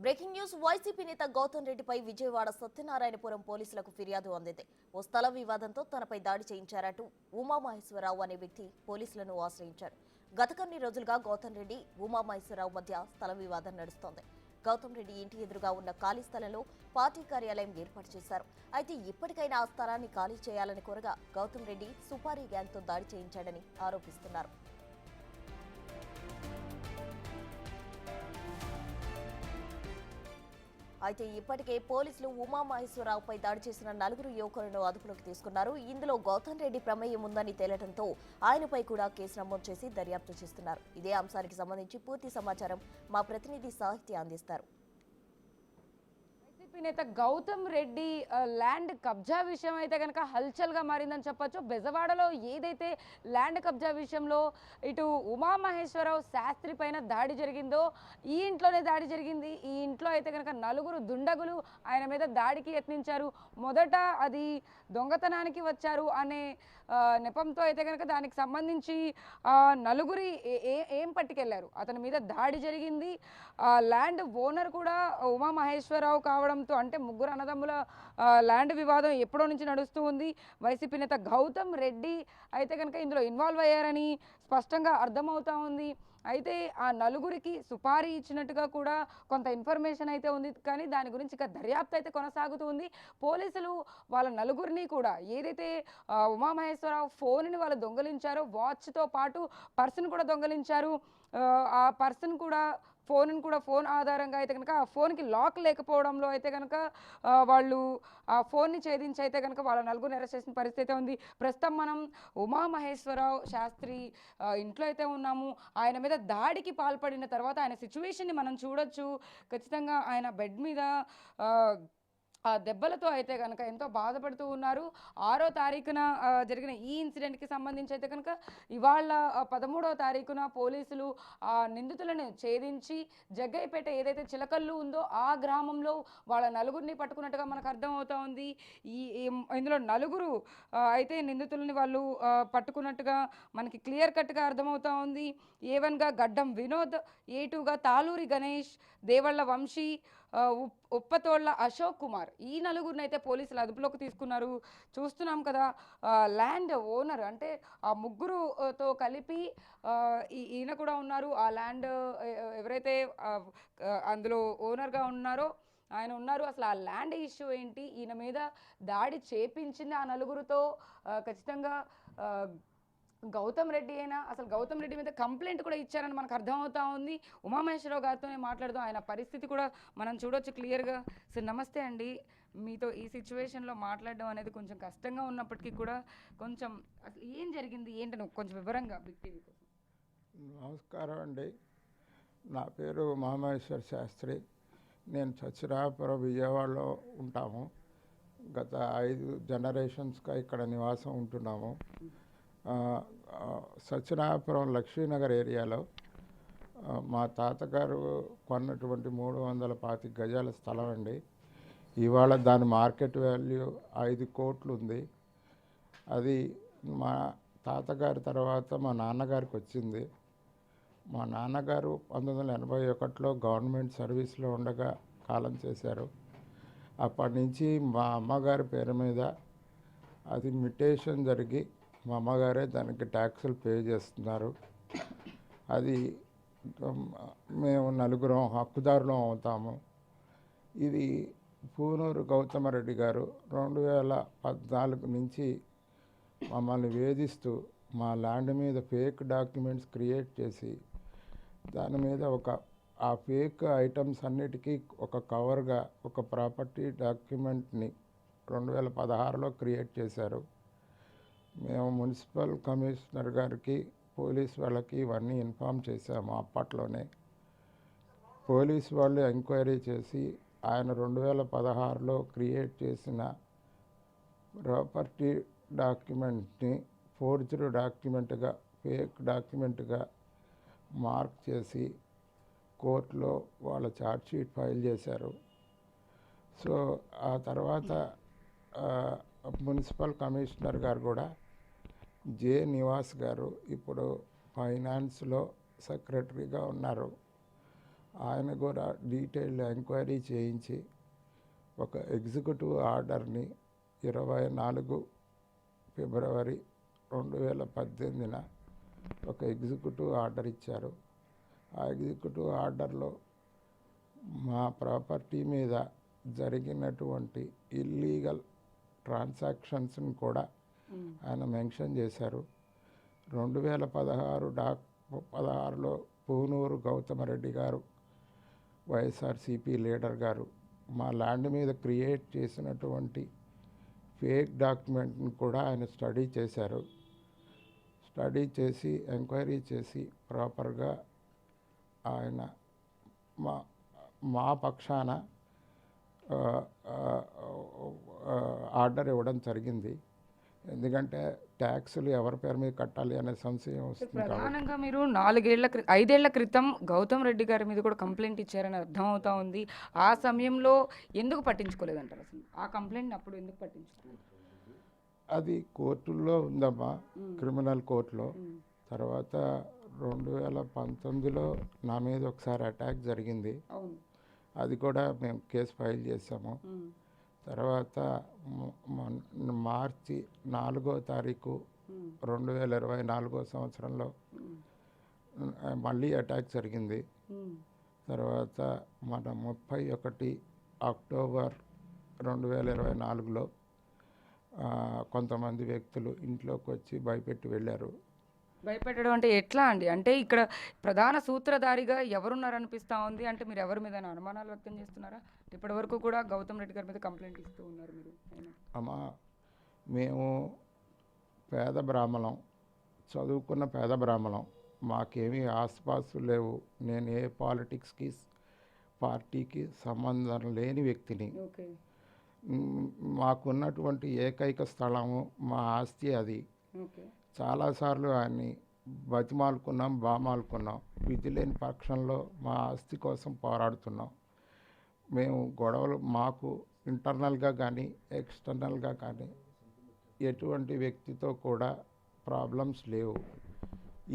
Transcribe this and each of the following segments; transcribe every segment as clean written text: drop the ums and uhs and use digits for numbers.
Breaking news YCP నేత గౌతమ్ రెడ్డిపై విజయవాడ సత్యనారాయణపురం పోలీసులకు ఫిర్యాదు అందింది. ఓ స్థల వివాదంతో తనపై దాడి చేయించారంటూ ఉమామహేశ్వరరావు అనే వ్యక్తి పోలీసులను ఆశ్రయించారు. గత కొన్ని రోజులుగా గౌతమ్ రెడ్డి ఉమామహేశ్వరరావు మధ్య స్థల వివాదం నడుస్తోంది. గౌతమ్ రెడ్డి ఇంటి ఎదురుగా ఉన్న ఖాళీ స్థలంలో పార్టీ కార్యాలయం ఏర్పాటు చేశారు. అయితే ఇప్పటికైనా ఆ స్థలాన్ని ఖాళీ చేయాలని కోరగా గౌతమ్ రెడ్డి సుపారీ గ్యాంగ్తో దాడి చేయించాడని ఆరోపిస్తున్నారు. అయితే ఇప్పటికే పోలీసులు ఉమామహేశ్వరరావుపై దాడి చేసిన 4 యువకులను అదుపులోకి తీసుకున్నారు. ఇందులో గౌతమ్ రెడ్డి ప్రమేయం ఉందని తేలడంతో ఆయనపై కూడా కేసు నమోదు చేసి దర్యాప్తు చేస్తున్నారు. ఇదే అంశానికి సంబంధించి పూర్తి సమాచారం మా ప్రతినిధి సాహిత్య అందిస్తారు. వైసీపీ నేత గౌతమ్ రెడ్డి ల్యాండ్ కబ్జా విషయం అయితే కనుక హల్చల్గా మారిందని చెప్పొచ్చు. బెజవాడలో ఏదైతే ల్యాండ్ కబ్జా విషయంలో ఇటు ఉమామహేశ్వరరావు శాస్త్రి పైన దాడి జరిగిందో ఈ ఇంట్లోనే దాడి జరిగింది. ఈ ఇంట్లో అయితే కనుక 4 దుండగులు ఆయన మీద దాడికి యత్నించారు. మొదట అది దొంగతనానికి వచ్చారు అనే నెపంతో అయితే కనుక దానికి సంబంధించి 4 ఏం పట్టుకెళ్లారు. అతని మీద దాడి జరిగింది. ల్యాండ్ ఓనర్ కూడా ఉమామహేశ్వరరావు కావడంతో, అంటే ముగ్గురు అన్నదమ్ముల ల్యాండ్ వివాదం ఎప్పుడో నుంచి నడుస్తూ ఉంది. వైసీపీ నేత గౌతమ్ రెడ్డి అయితే కనుక ఇందులో ఇన్వాల్వ్ అయ్యారని స్పష్టంగా అర్థమవుతా ఉంది. అయితే ఆ 4కి సుపారీ ఇచ్చినట్టుగా కూడా కొంత ఇన్ఫర్మేషన్ అయితే ఉంది. కానీ దాని గురించి ఇక దర్యాప్తు అయితే కొనసాగుతూ ఉంది. పోలీసులు వాళ్ళ 4ని కూడా ఏదైతే ఉమామహేశ్వరరావు ఫోన్ని వాళ్ళు దొంగలించారో, వాచ్తో పాటు పర్సును కూడా దొంగలించారు. ఆ పర్సన్ కూడా ఫోన్ ఆధారంగా అయితే కనుక ఆ ఫోన్కి లాక్ లేకపోవడంలో అయితే కనుక వాళ్ళు ఆ ఫోన్ని ఛేదించి అయితే కనుక వాళ్ళ 4ని అరెస్ట్ చేసిన పరిస్థితి ఉంది. ప్రస్తుతం మనం ఉమామహేశ్వరరావు శాస్త్రి ఇంట్లో అయితే ఉన్నాము. ఆయన మీద దాడికి పాల్పడిన తర్వాత ఆయన సిచ్యువేషన్ని మనం చూడొచ్చు. ఖచ్చితంగా ఆయన బెడ్ మీద ఆ దెబ్బలతో అయితే కనుక ఎంతో బాధపడుతూ ఉన్నారు. 6వ తారీఖున జరిగిన ఈ ఇన్సిడెంట్కి సంబంధించి అయితే కనుక ఇవాళ 13వ తారీఖున పోలీసులు ఆ నిందితులను ఛేదించి జగ్గయ్యపేట ఏదైతే చిలకల్లు ఉందో ఆ గ్రామంలో వాళ్ళ 4ని పట్టుకున్నట్టుగా మనకు అర్థమవుతా ఉంది. ఇందులో 4 అయితే నిందితులని వాళ్ళు పట్టుకున్నట్టుగా మనకి క్లియర్ కట్గా అర్థమవుతా ఉంది. A1గా గడ్డం వినోద్, A2గా తాలూరి గణేష్, దేవళ్ళ వంశీ, ఉప్పతోళ్ల అశోక్ కుమార్, ఈ 4ని అయితే పోలీసులు అదుపులోకి తీసుకున్నారు. చూస్తున్నాం కదా, ల్యాండ్ ఓనర్ అంటే ఆ ముగ్గురుతో కలిపి ఈయన కూడా ఉన్నారు. ఆ ల్యాండ్ ఎవరైతే అందులో ఓనర్గా ఉన్నారో ఆయన ఉన్నారు. అసలు ఆ ల్యాండ్ ఇష్యూ ఏంటి, ఈయన మీద దాడి చేపించింది ఆ 4తో ఖచ్చితంగా గౌతమ్ రెడ్డి అయినా, అసలు గౌతమ్ రెడ్డి మీద కంప్లైంట్ కూడా ఇచ్చారని మనకు అర్థమవుతా ఉంది. ఉమామహేశ్వరరావు గారితోనే మాట్లాడుతూ ఆయన పరిస్థితి కూడా మనం చూడొచ్చు క్లియర్గా. సార్ నమస్తే అండి. మీతో ఈ సిచ్యువేషన్లో మాట్లాడడం అనేది కొంచెం కష్టంగా ఉన్నప్పటికీ కూడా కొంచెం అసలు ఏం జరిగింది ఏంటని కొంచెం వివరంగా బిగ్ టీవీ కోసం. నమస్కారం అండి. నా పేరు ఉమామహేశ్వర శాస్త్రి. నేను సత్యనారాయణపురం విజయవాడలో ఉంటాము. గత 5 జనరేషన్స్గా ఇక్కడ నివాసం ఉంటున్నాము. సత్యనారాయణపురం లక్ష్మీనగర్ ఏరియాలో మా తాతగారు కొన్నటువంటి 325 గజాల స్థలం అండి. ఇవాళ దాని మార్కెట్ వాల్యూ 5 కోట్లు ఉంది. అది మా తాతగారి తర్వాత మా నాన్నగారికి వచ్చింది. మా నాన్నగారు 1981లో గవర్నమెంట్ సర్వీస్లో ఉండగా కాలం చేశారు. అప్పటి నుంచి మా అమ్మగారి పేరు మీద అది మ్యుటేషన్ జరిగి మా అమ్మగారే దానికి ట్యాక్సులు పే చేస్తున్నారు. అది మేము 4 హక్కుదారులం అవుతాము. ఇది పూనూరు గౌతమరెడ్డి గారు 2014 నుంచి మమ్మల్ని వేధిస్తూ మా ల్యాండ్ మీద ఫేక్ డాక్యుమెంట్స్ క్రియేట్ చేసి దాని మీద ఆ ఫేక్ ఐటమ్స్ అన్నిటికీ ఒక కవర్గా ఒక ప్రాపర్టీ డాక్యుమెంట్ని 2016లో క్రియేట్ చేశారు. మేము మున్సిపల్ కమిషనర్ గారికి, పోలీస్ వాళ్ళకి ఇవన్నీ ఇన్ఫామ్ చేశాము. అప్పట్లోనే పోలీస్ వాళ్ళు ఎంక్వైరీ చేసి ఆయన 2016లో క్రియేట్ చేసిన ప్రాపర్టీ డాక్యుమెంట్ని ఫోర్జ్డ్ డాక్యుమెంట్గా, ఫేక్ డాక్యుమెంట్గా మార్క్ చేసి కోర్టులో వాళ్ళ ఛార్జ్షీట్ ఫైల్ చేశారు. సో ఆ తర్వాత మున్సిపల్ కమిషనర్ గారు కూడా జే నివాస్ గారు ఇప్పుడు ఫైనాన్స్లో సెక్రటరీగా ఉన్నారు. ఆయన కూడా డీటెయిల్డ్ ఎంక్వైరీ చేయించి ఒక ఎగ్జిక్యూటివ్ ఆర్డర్ని 24 ఫిబ్రవరి 2018న ఒక ఎగ్జిక్యూటివ్ ఆర్డర్ ఇచ్చారు. ఆ ఎగ్జిక్యూటివ్ ఆర్డర్లో మా ప్రాపర్టీ మీద జరిగినటువంటి ఇల్లీగల్ ట్రాన్సాక్షన్స్ని కూడా ఆయన మెన్షన్ చేశారు. 2016లో పూనూరు గౌతమరెడ్డి గారు వైఎస్ఆర్సీపీ లీడర్ గారు మా ల్యాండ్ మీద క్రియేట్ చేసినటువంటి ఫేక్ డాక్యుమెంట్ని కూడా ఆయన స్టడీ చేశారు. స్టడీ చేసి ఎంక్వైరీ చేసి ప్రాపర్గా ఆయన మా పక్షాన ఆర్డర్ ఇవ్వడం జరిగింది. ఎందుకంటే ట్యాక్సులు ఎవరి పేరు మీద కట్టాలి అనే సంశయం వస్తుంది కాబట్టి. ప్రధానంగా మీరు 5 ఏళ్ల క్రితం గౌతమ్ రెడ్డి గారి మీద కూడా కంప్లైంట్ ఇచ్చారని అర్థమవుతా ఉంది. ఆ సమయంలో ఎందుకు పట్టించుకోలేదంటారు? అసలు ఆ కంప్లైంట్ అప్పుడు ఎందుకు పట్టించుకోలేదు? అది కోర్టుల్లో ఉందమ్మా, క్రిమినల్ కోర్టులో. తర్వాత 2019లో నా మీద ఒకసారి అటాక్ జరిగింది. అవును, అది కూడా మేము కేసు ఫైల్ చేసాము. తర్వాత మార్చి 4వ తారీఖు 2024 సంవత్సరంలో మళ్ళీ అటాక్ జరిగింది. తర్వాత మన 31 అక్టోబర్ 2024లో కొంతమంది వ్యక్తులు ఇంట్లోకి వచ్చి భయపెట్టి వెళ్ళారు. భయపెట్టడం అంటే ఎట్లా అండి? అంటే ఇక్కడ ప్రధాన సూత్రధారిగా ఎవరున్నారనిపిస్తూ ఉంది? అంటే మీరు ఎవరి మీద అనుమానాలు వ్యక్తం చేస్తున్నారా? ఇప్పటి వరకు కూడా గౌతమ్ రెడ్డి గారి మీద కంప్లైంట్ ఇస్తూ ఉన్నారు మీరు. అమ్మా, మేము పేద బ్రాహ్మణం, చదువుకున్న పేద బ్రాహ్మణం, మాకేమీ ఆస్తిపాస్తులు లేవు. నేను ఏ పార్టీకి సంబంధం లేని వ్యక్తిని. ఓకే, మాకున్నటువంటి ఏకైక స్థలము మా ఆస్తి అది. ఓకే, చాలాసార్లు ఆయన్ని బతిమాలుకున్నాం, బామాలుకున్నాం. విధి లేని పక్షంలో మా ఆస్తి కోసం పోరాడుతున్నాం. మేము గొడవలు మాకు ఇంటర్నల్గా కానీ ఎక్స్టర్నల్గా కానీ ఎటువంటి వ్యక్తితో కూడా ప్రాబ్లమ్స్ లేవు.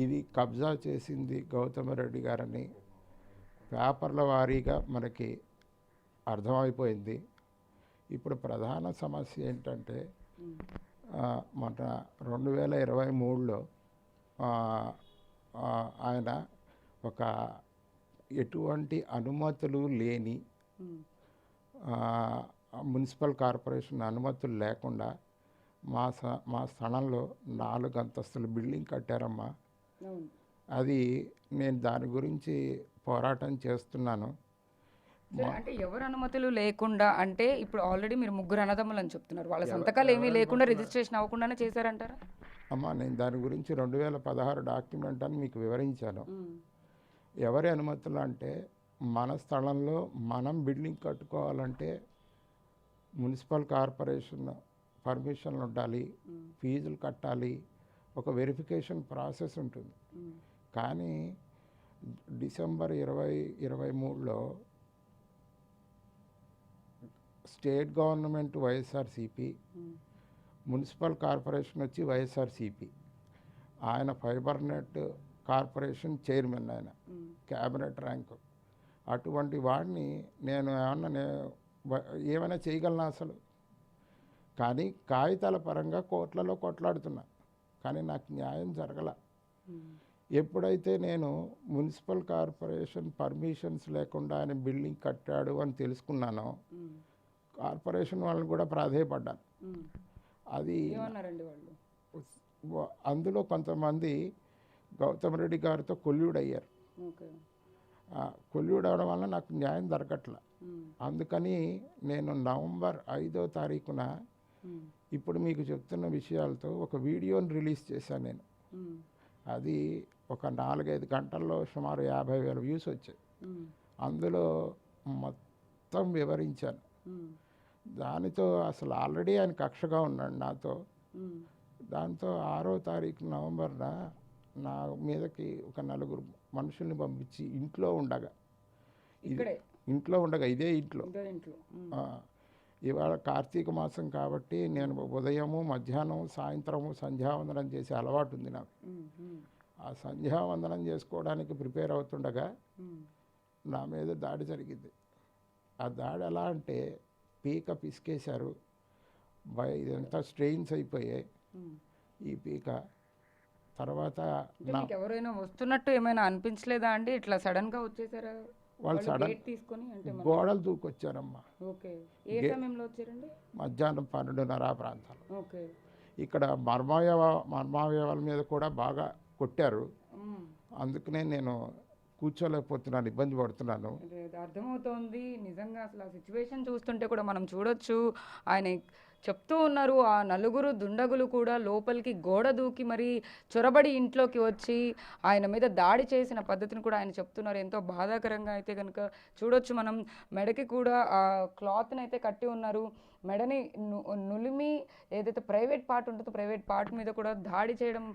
ఇది కబ్జా చేసింది గౌతమరెడ్డి గారని పేపర్ల వారీగా మనకి అర్థమైపోయింది. ఇప్పుడు ప్రధాన సమస్య ఏంటంటే మన 2023లో ఆయన ఒక ఎటువంటి అనుమతులు లేని మున్సిపల్ కార్పొరేషన్ అనుమతులు లేకుండా మా స్థలంలో 4 అంతస్తుల బిల్డింగ్ కట్టారమ్మా. అది నేను దాని గురించి పోరాటం చేస్తున్నాను. అంటే ఎవరు అనుమతులు లేకుండా అంటే ఇప్పుడు ఆల్రెడీ మీరు 3 అన్నదమ్ములు అని చెప్తున్నారు. వాళ్ళ సంతకాలు ఏమీ లేకుండా రిజిస్ట్రేషన్ అవ్వకుండానే చేశారంటారా? అమ్మా, నేను దాని గురించి 2016 డాక్యుమెంట్ అని మీకు వివరించాను. ఎవరి అనుమతులు అంటే మన స్థలంలో మనం బిల్డింగ్ కట్టుకోవాలంటే మున్సిపల్ కార్పొరేషన్ పర్మిషన్లు ఉండాలి, ఫీజులు కట్టాలి, ఒక వెరిఫికేషన్ ప్రాసెస్ ఉంటుంది. కానీ డిసెంబర్ 2023లో state government YSRCP, municipal corporation వచ్చి వైఎస్ఆర్సీపీ, ఆయన ఫైబర్ నెట్ కార్పొరేషన్ చైర్మన్, ఆయన క్యాబినెట్ ర్యాంకు. అటువంటి వాడిని నేను ఏమైనా చేయగలనా అసలు? కానీ కాగితాల పరంగా కోర్టులలో కొట్లాడుతున్నా, కానీ నాకు న్యాయం జరగల. ఎప్పుడైతే నేను మున్సిపల్ కార్పొరేషన్ పర్మిషన్స్ లేకుండా ఆయన బిల్డింగ్ కట్టాడు అని తెలుసుకున్నానో కార్పొరేషన్ వాళ్ళని కూడా ప్రాధేయపడ్డాను. అది అందులో కొంతమంది గౌతమ్ రెడ్డి గారితో కొల్యూడ్ అయ్యారు. కొల్యూడ్ అవడం వల్ల నాకు న్యాయం దొరకట్ల. అందుకని నేను నవంబర్ 5వ తారీఖున ఇప్పుడు మీకు చెప్తున్న విషయాలతో ఒక వీడియోని రిలీజ్ చేశాను నేను. అది ఒక 4-5 గంటల్లో సుమారు 50,000 వ్యూస్ వచ్చాయి. అందులో మొత్తం వివరించాను. దానితో అసలు ఆల్రెడీ ఆయన కక్షగా ఉన్నాడు నాతో. దాంతో 6వ తారీఖు నవంబర్న నా మీదకి ఒక 4 మనుషుల్ని పంపించి ఇంట్లో ఉండగా ఇదే ఇంట్లో ఇవాళ కార్తీక మాసం కాబట్టి నేను ఉదయము, మధ్యాహ్నం, సాయంత్రము సంధ్యావందనం చేసే అలవాటు ఉంది నాకు. ఆ సంధ్యావందనం చేసుకోవడానికి ప్రిపేర్ అవుతుండగా నా మీద దాడి జరిగింది. ఆ దాడి ఎలా అంటే పీక పిసికేశారు, ఇదంతా స్ట్రెయిన్స్ అయిపోయాయి ఈ పీక. తర్వాత మీకు ఎవరైనా వస్తున్నట్టు ఏమైనా అనిపించలేదా అండి? ఇట్లా సడన్ గా వచ్చేసారా? వాళ్ళు సడన్ గేట్ తీసుకొని అంటే గోడలు దూకొచ్చారమ్మా. ఓకే. ఏ సమయంలో వచ్చారండి? మధ్యాహ్నం 12:30 ప్రాంతాలు. ఓకే. ఇక్కడ మర్మావయవాల మీద కూడా బాగా కొట్టారు. అందుకనే నేను కూర్చోలేకపోతున్నాను, ఇబ్బంది పడుతున్నాను. అర్థమవుతోంది. నిజంగా అసలు ఆ సిచ్యువేషన్ చూస్తుంటే కూడా మనం చూడొచ్చు. ఆయన చెప్తూ ఉన్నారు, ఆ నలుగురు దుండగులు కూడా లోపలికి గోడ దూకి మరి చొరబడి ఇంట్లోకి వచ్చి ఆయన మీద దాడి చేసిన పద్ధతిని కూడా ఆయన చెప్తున్నారు. ఎంతో బాధాకరంగా అయితే కనుక చూడొచ్చు మనం. మెడకి కూడా ఆ క్లాత్ని అయితే కట్టి ఉన్నారు. మెడని నులిమి ఏదైతే ప్రైవేట్ పార్ట్ ఉంటుందో ప్రైవేట్ పార్ట్ మీద కూడా దాడి చేయడం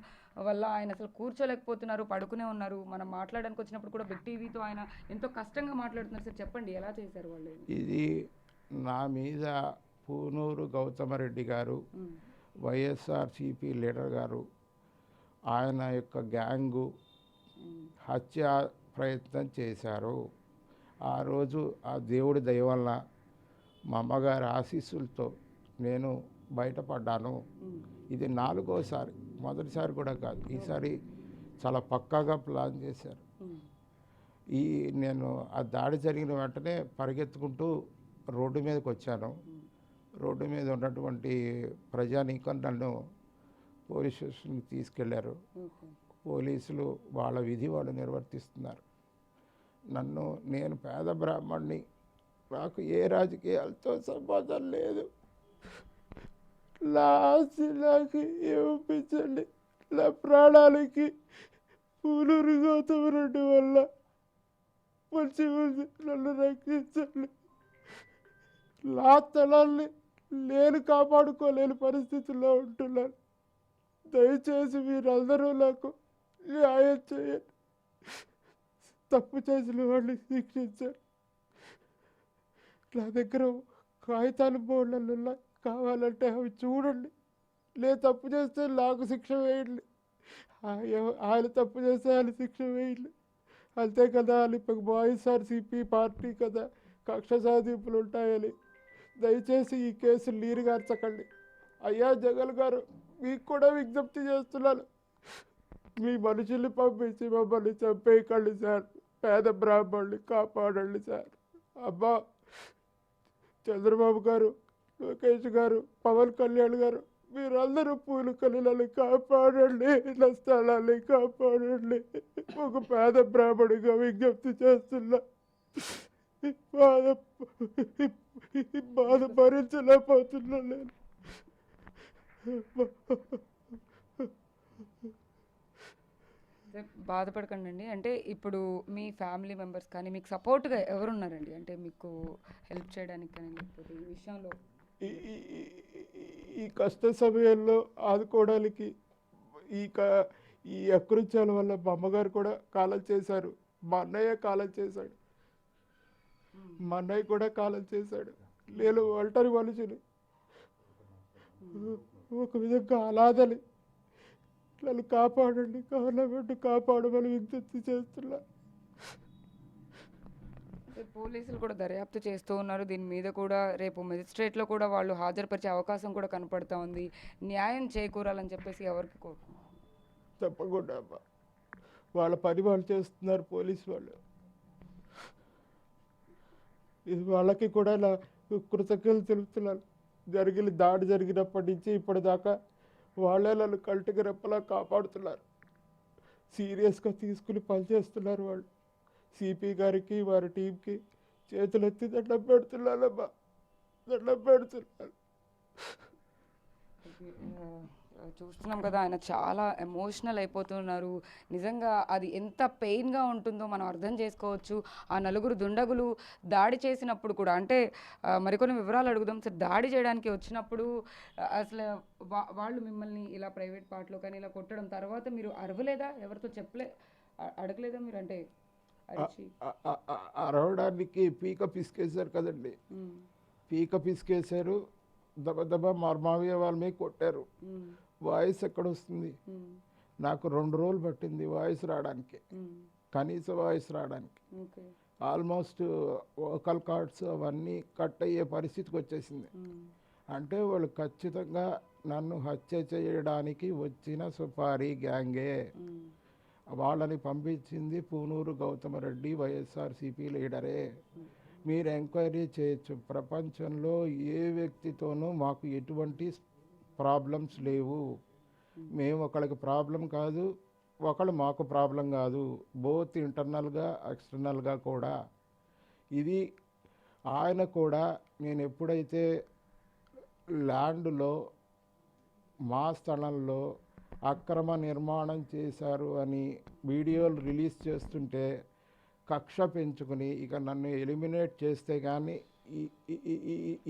వల్ల ఆయన అసలు కూర్చోలేకపోతున్నారు, పడుకునే ఉన్నారు. మనం మాట్లాడడానికి వచ్చినప్పుడు కూడా బిగ్ టీవీతో ఆయన ఎంతో కష్టంగా మాట్లాడుతున్నారు. సార్ చెప్పండి, ఎలా చేశారు వాళ్ళు? ఇది నా మీద పూనూరు గౌతమరెడ్డి గారు, వైఎస్ఆర్సీపీ లీడర్ గారు, ఆయన యొక్క గ్యాంగు హత్య ప్రయత్నం చేశారు. ఆ రోజు ఆ దేవుడి దయ వల్ల మా అమ్మగారి ఆశీస్సులతో నేను బయటపడ్డాను. ఇది 4వసారి, మొదటిసారి కూడా కాదు. ఈసారి చాలా పక్కాగా ప్లాన్ చేశారు. నేను ఆ దాడి జరిగిన వెంటనే పరిగెత్తుకుంటూ రోడ్డు మీదకి వచ్చాను. రోడ్డు మీద ఉన్నటువంటి ప్రజానీకం నన్ను పోలీస్ స్టేషన్కి తీసుకెళ్లారు. పోలీసులు వాళ్ళ విధి వాళ్ళు నిర్వర్తిస్తున్నారు. నేను పేద బ్రాహ్మణ్ణి, నాకు ఏ రాజకీయాలతో సంబంధం లేదు. నా ఆస్తి నాకు ఇప్పించండి. నా ప్రాణాలకి పూనూరు గౌతమరెడ్డి వల్ల మంచి నన్ను రక్షించండి. నా తలాన్ని నేను కాపాడుకోలేని పరిస్థితుల్లో ఉంటున్నాను. దయచేసి మీరందరూ నాకు న్యాయం చేయండి. తప్పు చేసిన వాళ్ళని శిక్షించారు. నా దగ్గర కాగితాలు బోర్డులు ఉన్నాయి, కావాలంటే అవి చూడండి. నేను తప్పు చేస్తే నాకు శిక్ష వేయండి, ఆయన తప్పు చేస్తే ఆయన శిక్ష వేయండి. అంతే కదా, ఇప్పుడు వైఎస్ఆర్సీపీ పార్టీ కదా, కక్ష సాధింపులు ఉంటాయని. దయచేసి ఈ కేసు నీరుగార్చకండి. అయ్యా జగన్ గారు, మీకు కూడా విజ్ఞప్తి చేస్తున్నాను, మీ మనుషుల్ని పంపించి మమ్మల్ని చంపేయకండి సార్. పేద బ్రాహ్మణుల్ని కాపాడండి సార్. అబ్బా, చంద్రబాబు గారు, లోకేష్ గారు, పవన్ కళ్యాణ్ గారు, మీరందరూ పూలు కళలను కాపాడండి, నా స్థలాన్ని కాపాడండి. ఒక పేద బ్రాహ్మణిగా విజ్ఞప్తి చేస్తున్నా. బాధ భరించలేకపోతున్నా నేను. బాధపడకండి. అంటే ఇప్పుడు మీ ఫ్యామిలీ మెంబర్స్ కానీ మీకు సపోర్ట్గా ఎవరున్నారండి? అంటే మీకు హెల్ప్ చేయడానికి కానీ, లేకపోతే ఈ విషయంలో ఈ కష్ట సమయంలో ఆదుకోవడానికి ఈ అకృత్యాల వల్ల మా అమ్మగారు కూడా కాలం చేశారు, మా అన్నయ్య కాలం చేశాడు, మా అన్నయ్య కూడా కాలం చేశాడు. నేను ఒంటరి మనుషులు, ఒక విధంగా అనాథని. నన్ను కాపాడండి, గవర్నమెంట్ కాపాడమని విజ్ఞప్తి చేస్తున్నా. పోలీసులు కూడా దర్యాప్తు చేస్తూ ఉన్నారు. దీని మీద కూడా రేపు మెజిస్ట్రేట్లో కూడా వాళ్ళు హాజరుపరిచే అవకాశం కూడా కనపడతా ఉంది. న్యాయం చేకూరాలని చెప్పేసి ఎవరికి కోరుకుంటున్నారు? తప్పకుండా అమ్మా, వాళ్ళ పని వాళ్ళు చేస్తున్నారు పోలీసు వాళ్ళు. ఇది వాళ్ళకి కూడా నా కృతజ్ఞతలు తెలుపుతున్నాను. దాడి జరిగినప్పటి నుంచి ఇప్పటిదాకా వాళ్ళే నన్ను కంటికి రెప్పలా కాపాడుతున్నారు. సీరియస్గా తీసుకుని పనిచేస్తున్నారు వాళ్ళు. సిపి గారికి, వారి టీంకి చేతులెత్తి దండం పెడుతున్నానమ్మా, దండం పెడుతున్నాను. చూస్తున్నాం కదా, ఆయన చాలా ఎమోషనల్ అయిపోతున్నారు. నిజంగా అది ఎంత పెయిన్గా ఉంటుందో మనం అర్థం చేసుకోవచ్చు. ఆ నలుగురు దుండగులు దాడి చేసినప్పుడు కూడా, అంటే మరికొన్ని వివరాలు అడుగుదాం సార్. దాడి చేయడానికి వచ్చినప్పుడు అసలు వాళ్ళు మిమ్మల్ని ఇలా ప్రైవేట్ పార్ట్లో కానీ ఇలా కొట్టడం తర్వాత మీరు అరవలేదా? ఎవరితో అడగలేదా మీరు? అంటే అరవడానికి పీక పిసికేశారు కదండి, పీక పిసికేశారు, దెబ్బ మర్మావయవాల మీద కొట్టారు. వాయిస్ ఎక్కడ వస్తుంది? నాకు 2 రోజులు పట్టింది వాయిస్ రావడానికి, కనీస వాయిస్ రావడానికి. ఆల్మోస్ట్ వోకల్ కార్డ్స్ అవన్నీ కట్ అయ్యే పరిస్థితికి వచ్చేసింది. అంటే వాళ్ళు ఖచ్చితంగా నన్ను హత్య చేయడానికి వచ్చిన సుపారీ గ్యాంగే. వాళ్ళని పంపించింది పూనూరు గౌతమరెడ్డి వైఎస్ఆర్సీపీ లీడరే. మీరు ఎంక్వైరీ చేయొచ్చు. ప్రపంచంలో ఏ వ్యక్తితోనూ మాకు ఎటువంటి ప్రాబ్లమ్స్ లేవు. మేము ఒకళ్ళకి ప్రాబ్లం కాదు, ఒకళ్ళు మాకు ప్రాబ్లం కాదు. బోత్ ఇంటర్నల్గా ఎక్స్టర్నల్గా కూడా. ఇది ఆయన కూడా నేను ఎప్పుడైతే ల్యాండ్లో మా స్థలంలో అక్రమ నిర్మాణం చేశారు అని వీడియోలు రిలీజ్ చేస్తుంటే కక్ష పెంచుకుని ఇక నన్ను ఎలిమినేట్ చేస్తే కానీ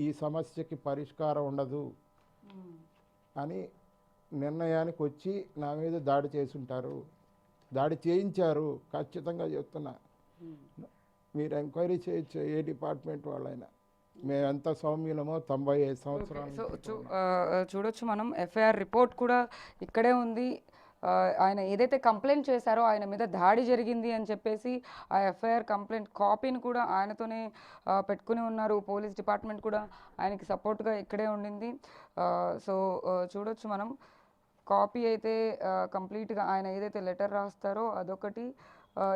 ఈ సమస్యకి పరిష్కారం ఉండదు అని నిర్ణయానికి వచ్చి నా మీద దాడి చేసుంటారు. దాడి చేయించారు, ఖచ్చితంగా చెప్తున్నా. మీరు ఎంక్వైరీ చేయొచ్చు ఏ డిపార్ట్మెంట్ వాళ్ళైనా. మేము ఎంత సౌమ్యులమో 95 సంవత్సరాలు. సో చూడొచ్చు మనం ఎఫ్ఐఆర్ రిపోర్ట్ కూడా ఇక్కడే ఉంది. ఆయన ఏదైతే కంప్లైంట్ చేశారో ఆయన మీద దాడి జరిగింది అని చెప్పేసి ఆ ఎఫ్ఐఆర్ కంప్లైంట్ కాపీని కూడా ఆయనతోనే పెట్టుకుని ఉన్నారు. పోలీస్ డిపార్ట్మెంట్ కూడా ఆయనకి సపోర్ట్గా ఇక్కడే ఉండింది. సో చూడొచ్చు మనం కాపీ అయితే కంప్లీట్గా ఆయన ఏదైతే లెటర్ రాస్తారో అదొకటి,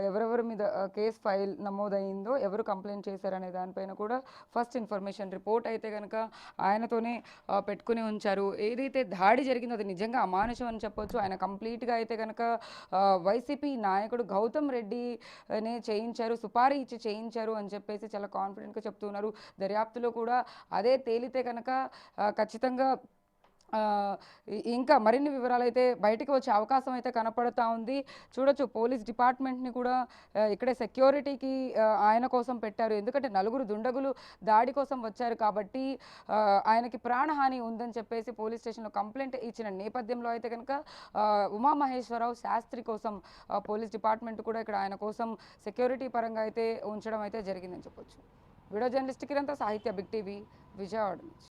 ఎవరెవరి మీద కేసు ఫైల్ నమోదైందో, ఎవరు కంప్లైంట్ చేశారనే దానిపైన కూడా ఫస్ట్ ఇన్ఫర్మేషన్ రిపోర్ట్ అయితే కనుక ఆయనతోనే పెట్టుకుని ఉంచారు. ఏదైతే దాడి జరిగిందో అది నిజంగా అమానుషం అని చెప్పొచ్చు. ఆయన కంప్లీట్గా అయితే కనుక వైసీపీ నాయకుడు గౌతమ్ రెడ్డినే చేయించారు, సుపారీ ఇచ్చి చేయించారు అని చెప్పేసి చాలా కాన్ఫిడెంట్గా చెప్తున్నారు. దర్యాప్తులో కూడా అదే తేలితే కనుక ఖచ్చితంగా ఇంకా మరిన్ని వివరాలు అయితే బయటికి వచ్చే అవకాశం అయితే కనపడతా ఉంది. చూడొచ్చు పోలీస్ డిపార్ట్మెంట్ని కూడా ఇక్కడే సెక్యూరిటీకి ఆయన కోసం పెట్టారు. ఎందుకంటే నలుగురు దుండగులు దాడి కోసం వచ్చారు కాబట్టి ఆయనకి ప్రాణహాని ఉందని చెప్పేసి పోలీస్ స్టేషన్లో కంప్లైంట్ ఇచ్చిన నేపథ్యంలో అయితే కనుక ఉమామహేశ్వరరావు శాస్త్రి కోసం పోలీస్ డిపార్ట్మెంట్ కూడా ఇక్కడ ఆయన కోసం సెక్యూరిటీ పరంగా అయితే ఉంచడం అయితే జరిగిందని చెప్పొచ్చు. వీడియో జర్నలిస్ట్ కిరణ్తో సాహిత్య, బిగ్ టీవీ, విజయవాడ నుంచి.